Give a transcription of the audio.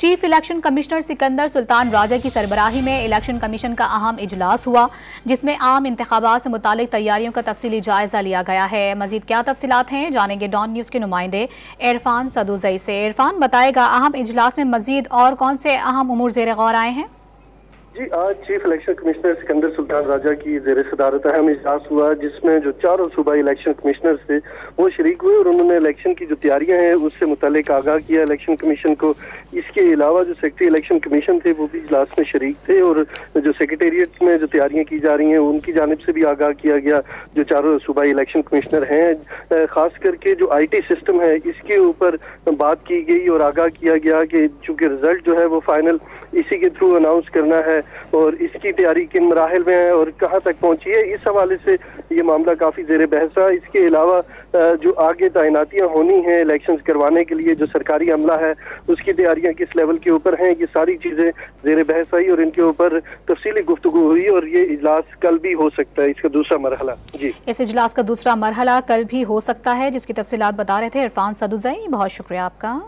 Chief election commissioner Sikandar Sultan Raja की सरबराही में election commission का अहम इजलास हुआ, जिसमें आम इंतखाबात से मुतालिक तैयारियों का तफसीली जायजा लिया गया है। मजीद क्या तफसीलात हैं, जानेंगे डॉन न्यूज के नुमाइंदे इरफान सदुजई से। इरफान, बताएगा अहम इजलास में मजीद और कौन से अहम उमूर ज़ेर गौर आए हैं? जी, आज chief election commissioner Sikandar Sultan Raja की ज़ेर सदारत अहम इजलास हुआ, जिसमें जो चारों सूबाई इलेक्शन कमिश्नर थे वो शरीक हुए और उन्होंने इलेक्शन की जो तैयारियां हैं उससे मुतालिक आगाह किया इलेक्शन कमीशन को। इसके अलावा जो सेक्रेटरी इलेक्शन कमीशन थे वो भी इजलास में शरीक थे और जो सेक्रेटेरिएट में जो तैयारियां की जा रही हैं उनकी जानिब से भी आगाह किया गया। जो चारों सूबाई इलेक्शन कमिश्नर हैं, खास करके जो IT सिस्टम है इसके ऊपर बात की गई और आगाह किया गया कि चूंकि रिजल्ट जो है वो फाइनल इसी के थ्रू अनाउंस करना है और इसकी तैयारी किन मराहल में है और कहाँ तक पहुंची है, इस हवाले से ये मामला काफी ज़ेर बहस है। इसके अलावा जो आगे तैनातियां होनी हैं इलेक्शंस करवाने के लिए, जो सरकारी अमला है उसकी तैयारियां किस लेवल के ऊपर हैं, ये सारी चीजें ज़ेर बहस आई और इनके ऊपर तफसीली गुफ्तगू हुई और ये इजलास कल भी हो सकता है, इसका दूसरा मरहला। जी, इस इजलास का दूसरा मरहला कल भी हो सकता है, जिसकी तफसीलात बता रहे थे इरफान सदुजई। बहुत शुक्रिया आपका।